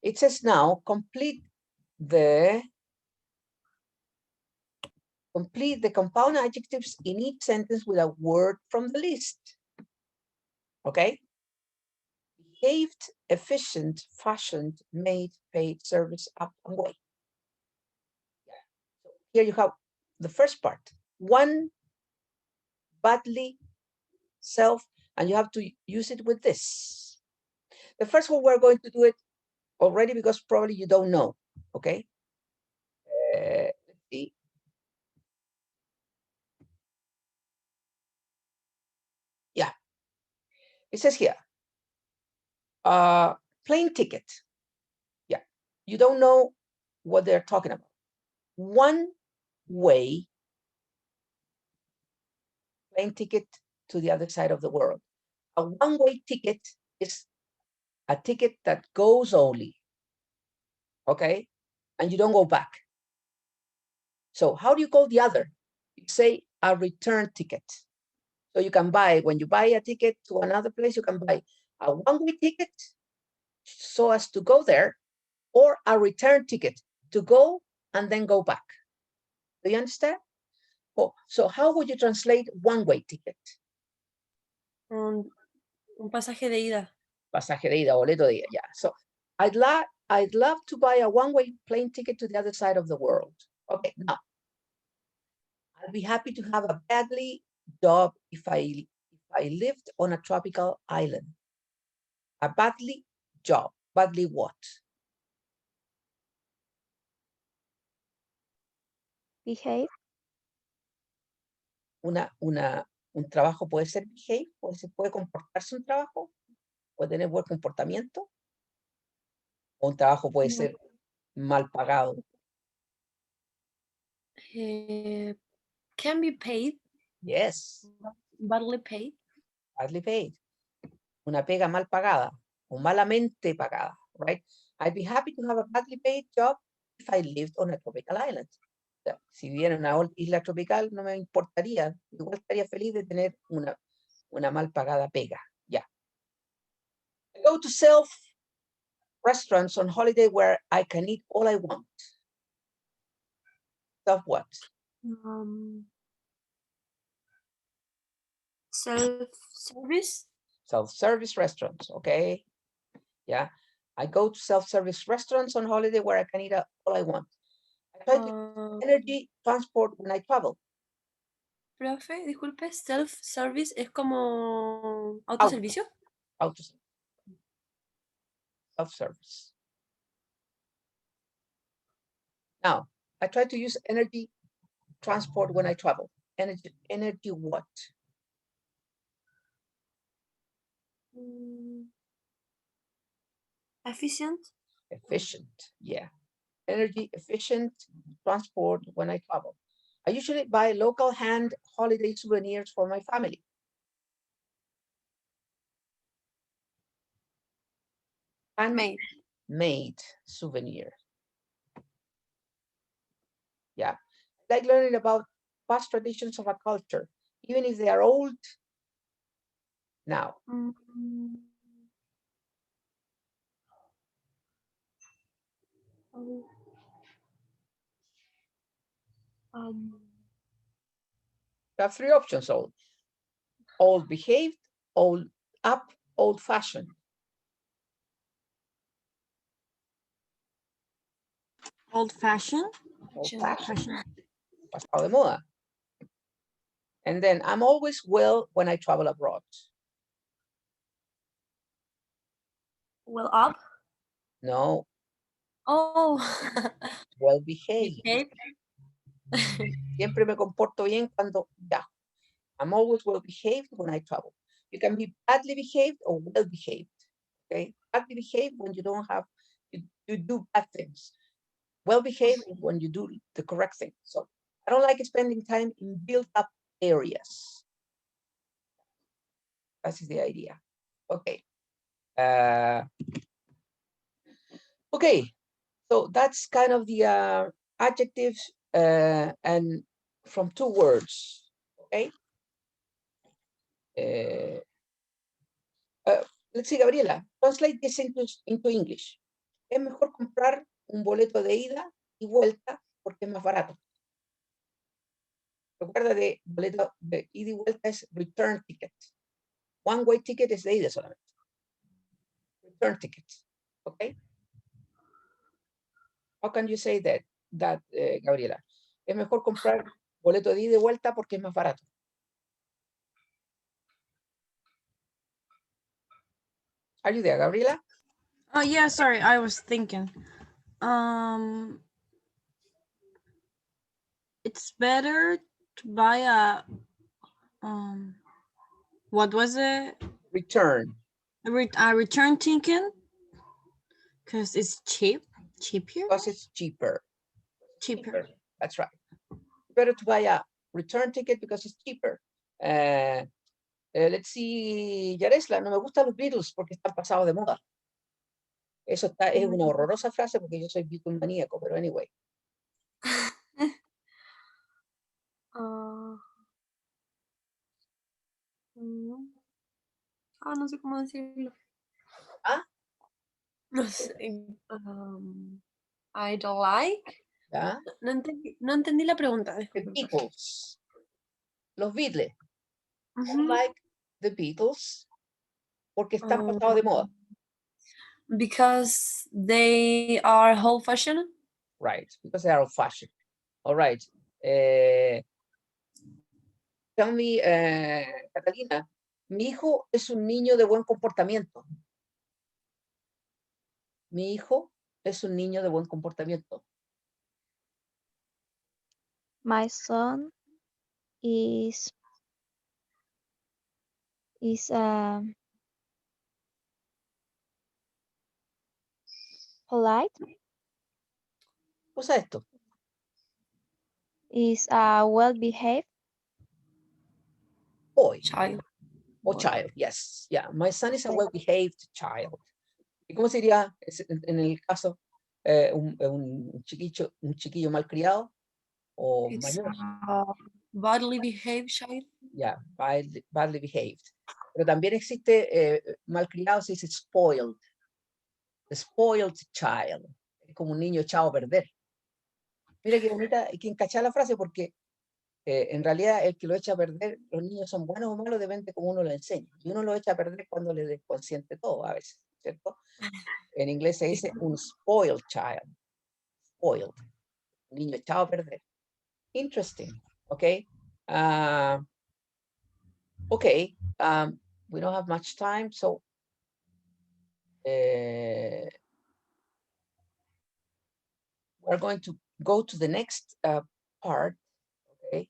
It says now complete the compound adjectives in each sentence with a word from the list. Okay? Behaved, efficient, fashioned, made, paid, service, up, and way. Yeah. So here you have the first part. One, badly, self, and you have to use it with this. The first one, we're going to do it already because probably you don't know. Okay? Let's see. Yeah. It says here, plane ticket. Yeah. You don't know what they're talking about. One way plane ticket to the other side of the world. A one-way ticket is a ticket that goes only, okay? And you don't go back. So how do you call the other? You say a return ticket. So you can buy, when you buy a ticket to another place, you can buy a one-way ticket so as to go there, or a return ticket to go and then go back. Do you understand? Oh, so how would you translate one-way ticket? Un pasaje de ida. Pasaje de ida, boleto de ida, yeah. So I'd love to buy a one-way plane ticket to the other side of the world. Okay, now I'll be happy to have a badly job if I lived on a tropical island. A badly job. Badly what? Behave. Una Un trabajo puede ser behave, puede comportarse un trabajo, puede tener buen comportamiento, o un trabajo puede ser mal pagado. Can be paid, Yes, badly paid. badly paid. Una pega mal pagada o malamente pagada, right? I'd be happy to have a badly paid job if I lived on a tropical island. O sea, si viviera en una isla tropical, no me importaría. Igual estaría feliz de tener una mal pagada pega. Ya. I go to self restaurants on holiday where I can eat all I want. Self what? Self-service. Self-service restaurants, okay? Yeah. I go to self-service restaurants on holiday where I can eat all I want. I try to use energy transport when I travel. Profe, disculpe, self-service es como autoservicio. Auto. Self-service. Now, I try to use energy transport when I travel. Energy what? Efficient. Efficient, yeah. Energy efficient transport when I travel. I usually buy local hand holiday souvenirs for my family. Handmade souvenir. Yeah, I like learning about past traditions of a culture, even if they are old now. You have three options: old behaved, old up, old fashioned. Old fashioned. Old fashioned. Pasado de moda. And then I'm always well when I travel abroad. Well up. No. Oh. Well behaved. Siempre me comporto bien cuando viajo. I'm always well behaved when I travel. You can be badly behaved or well behaved. Okay, badly behaved when you don't have, you do bad things. Well behaved is when you do the correct thing. So I don't like spending time in built up areas. That is the idea. Okay. Okay, so that's kind of the adjectives and from two words. Okay. Let's see, Gabriela, translate this into English. Es mejor comprar un boleto de ida y vuelta porque es más barato. Recuerda de boleto de ida y vuelta es return ticket. One way ticket es de ida solamente. Return ticket. Okay. How can you say that Gabriela? Es mejor comprar boleto de ida y vuelta porque es más barato. Are you there, Gabriela? Oh yeah, sorry, I was thinking. It's better to buy a what was it? Return. A return ticket because it's cheaper. Because it's cheaper. Cheaper. That's right. Better to buy a return ticket because it's cheaper. Let's see, Yaresla, no me gustan los Beatles porque están pasados de moda. Eso es una horrorosa frase porque yo soy Beatle maníaco, pero anyway. No sé cómo decirlo. No sé. I don't like. ¿Ya? No entendí la pregunta. The Beatles. Los Beatles. I Ujú. like the Beatles porque están pasados de moda. Because they are old-fashioned. Right, because they are old-fashioned. All right. Tell me, Catalina, mi hijo es un niño de buen comportamiento. Mi hijo es un niño de buen comportamiento. My son is is polite, Usa esto. is well behaved, Boy Child. or child. Yes. Yeah. My son is a well-behaved child. ¿Y cómo sería en el caso un chiquillo malcriado o It's mayor? badly behaved child. Yeah, badly behaved. Pero también existe malcriado, se dice spoiled. The spoiled child. Es como un niño echado a perder. Mira qué bonita, hay que encachar la frase porque en realidad el que lo echa a perder, los niños son buenos o malos, depende de cómo uno lo enseña. Y uno lo echa a perder cuando le desconsiente todo a veces, ¿cierto? En inglés se dice un spoiled child. Spoiled. Un niño echado a perder. Interesting. Okay. Okay. We don't have much time, so we're going to go to the next part, okay,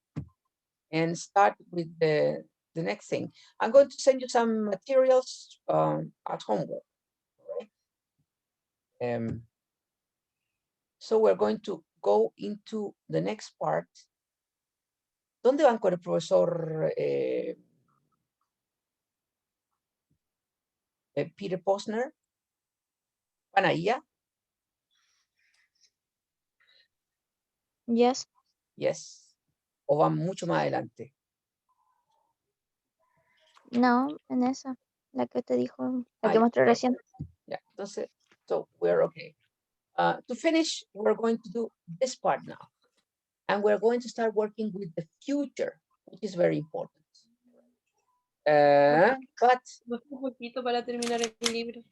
and start with the next thing. I'm going to send you some materials at homework. Right? So we're going to go into the next part. ¿Dónde van con el profesor Peter Posner? ¿Van ahí ya? yes, Yes. ¿O van mucho más adelante? no, en esa, la que te dijo, la que Ahí. mostré recién. Yeah, entonces, so we're okay. To finish, we're going to do this part now. And we're going to start working with the future, which is very important. But Un poquito para terminar el libro.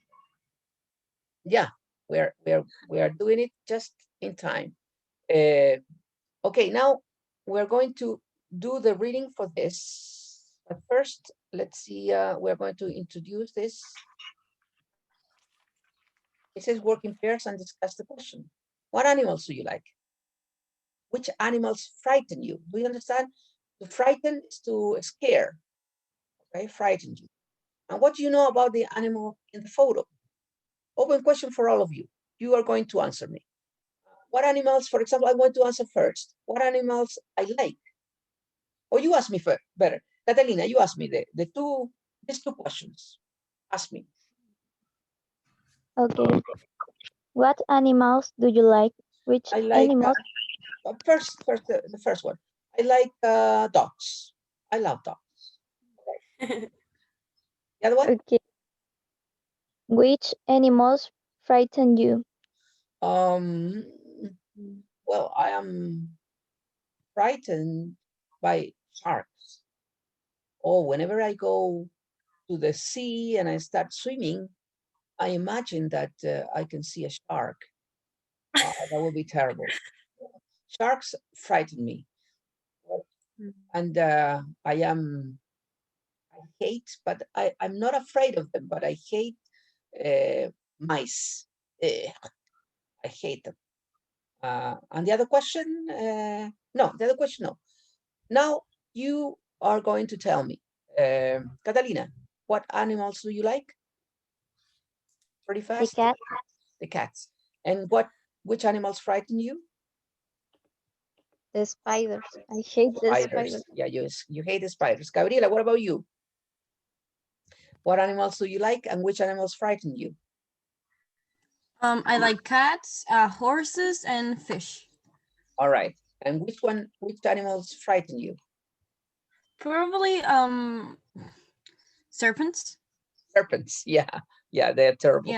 yeah, we are doing it just in time. Okay, now we're going to do the reading for this. But first, let's see, we're going to introduce this. It says work in pairs and discuss the question. What animals do you like? Which animals frighten you? Do you understand? To frighten is to scare, okay? Frighten you. And what do you know about the animal in the photo? Open question for all of you. You are going to answer me. What animals, for example, I'm going to answer first. What animals I like? Or you ask me first, better. Catalina, you ask me these two questions. Ask me. Okay. What animals do you like? Which I like, animals? the first one. I like dogs. I love dogs. The other one? Okay. Which animals frighten you? Well, I am frightened by sharks. Or whenever I go to the sea and I start swimming, I imagine that I can see a shark. That would be terrible. Sharks frighten me. And I hate, but I'm not afraid of them, but I hate mice. I hate them. And the other question, no, the other question, no. Now you are going to tell me, Catalina, what animals do you like? Pretty The fast. cat, The cats. And which animals frighten you? the spiders. I hate the spiders. Yeah, you hate the spiders. Gabriela, what about you? What animals do you like and which animals frighten you? I like cats, horses, and fish. All right. And which animals frighten you? Probably serpents. Serpents. Yeah, they're terrible.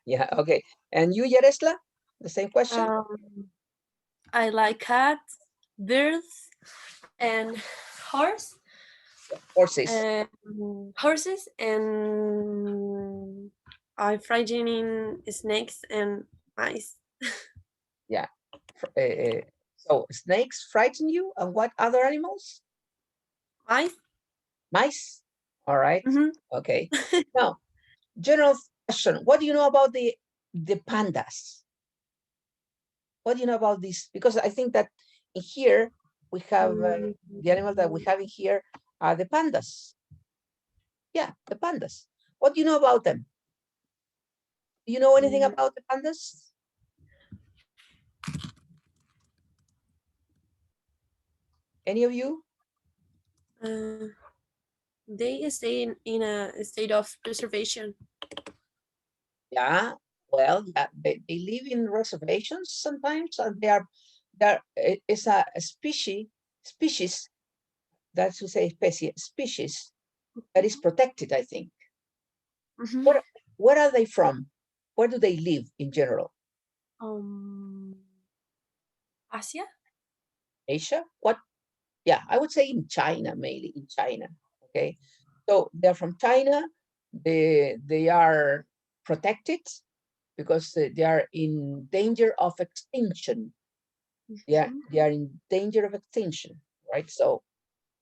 Yeah, okay. And you, Yaresla? The same question? I like cats, birds, and Horses. Horses, and I'm frightening snakes and mice. Yeah. So snakes frighten you, and what other animals? Mice? Mice. All right. Mhm. Okay. Now, general question. What do you know about the pandas? What do you know about this? Because I think that in here we have the animal that we have in here are the pandas. Yeah, the pandas. What do you know about them? Do you know anything Mm. about the pandas? Any of you? They stay in a state of preservation. Yeah, well, yeah, they live in reservations sometimes, and it's a species, that's to say species that is protected, I think. Mhm. Where are they from? Where do they live in general? Asia? Asia? What? Yeah, I would say in China, mainly in China. Okay, so they're from China. They are protected because they are in danger of extinction. They are in danger of extinction, right? So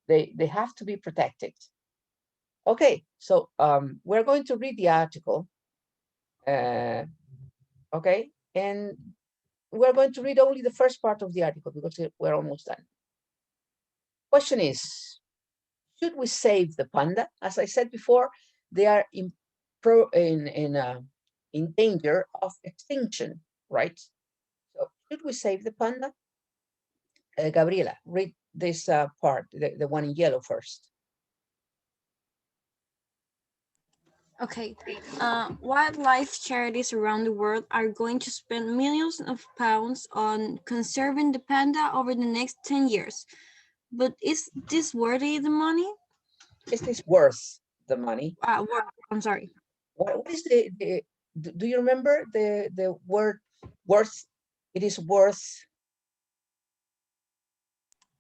they have to be protected. Okay, so we're going to read the article. Okay, and we're going to read only the first part of the article because we're almost done. Question is, should we save the panda? As I said before, they are in danger of extinction, right? So should we save the panda? Gabriela, read this part, the one in yellow first. Okay. Wildlife charities around the world are going to spend millions of pounds on conserving the panda over the next 10 years. But is this worthy the money? Is this worth the money? I'm sorry. What is do you remember the word worth? It is worth.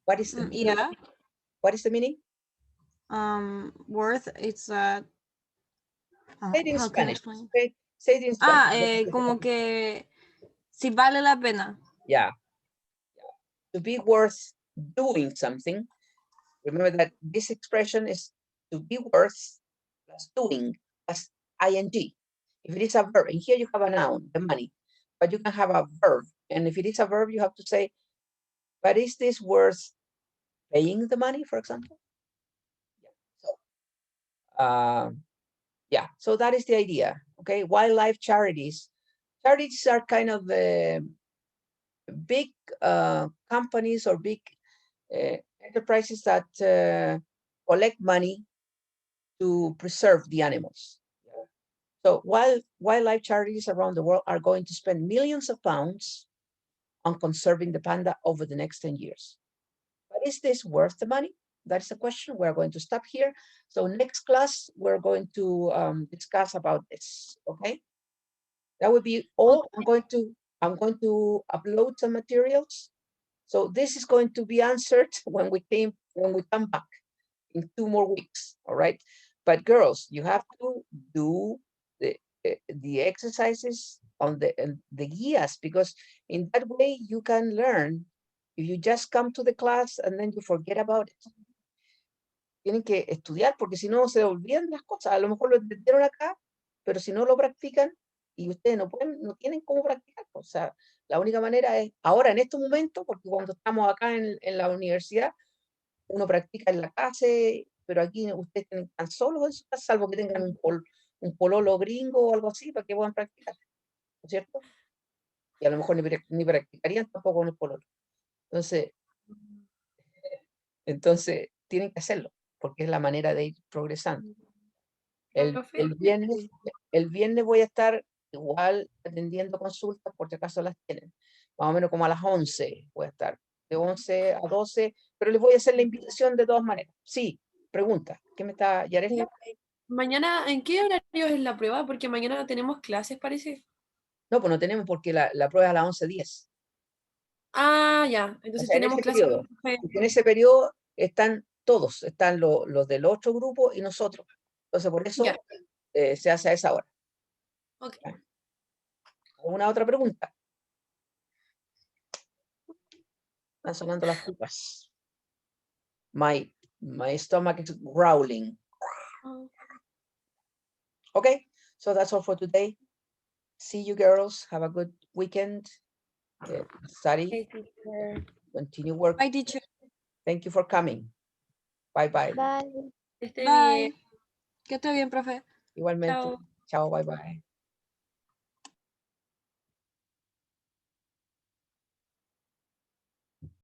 What is the meaning? Yeah. What is the meaning? Worth, it's Say it in how can I Spanish. explain? Say it in Spanish. Como que si vale la pena. Yeah. To be worth doing something. Remember that this expression is to be worth plus doing plus ing. If it is a verb, and here you have a noun, the money, but you can have a verb. And if it is a verb, you have to say, but is this worth paying the money, for example? Yeah, so that is the idea. Okay, wildlife charities. Charities are kind of big companies or big enterprises that collect money to preserve the animals. So wildlife charities around the world are going to spend millions of pounds on conserving the panda over the next 10 years. But is this worth the money? That's the question. We're going to stop here. So next class, we're going to discuss about this, okay? That would be all. I'm going to upload some materials. So this is going to be answered when we come back in 2 more weeks, all right? But girls, you have to do the exercises on the guías, because in that way you can learn. If you just come to the class and then you forget about it, tienen que estudiar porque si no se olvidan las cosas. A lo mejor lo entendieron acá, pero si no lo practican y ustedes no tienen cómo practicar. O sea, la única manera es ahora en estos momentos, porque cuando estamos acá en la universidad, uno practica en la casa, pero aquí ustedes están solos en su casa, salvo que tengan un pololo gringo o algo así para que puedan practicar, ¿no es cierto? Y a lo mejor ni practicarían tampoco con el pololo. Entonces tienen que hacerlo, porque es la manera de ir progresando. El viernes voy a estar igual atendiendo consultas, por si acaso las tienen. Más o menos como a las 11 voy a estar, de 11 a 12, pero les voy a hacer la invitación de todas maneras. Sí, pregunta, ¿qué me está, Yaresca? Mañana, ¿en qué horario es la prueba? Porque mañana tenemos clases, parece. No, pues no tenemos porque la prueba es a las 11:10. Ah, ya. O Entonces sea, en tenemos ese clases. periodo. Porque en ese periodo están todos, están los del otro grupo y nosotros. Entonces, por eso Ya. se hace a esa hora. Ok. ¿Alguna otra pregunta? Están sonando las tripas. My stomach is growling. Okay, so that's all for today. See you girls. Have a good weekend. Study. Continue work. Bye, teacher. Thank you for coming. Bye bye. Bye. Esté Bye. bien. Que esté bien, profe. Igualmente. Chao. Chao, bye bye.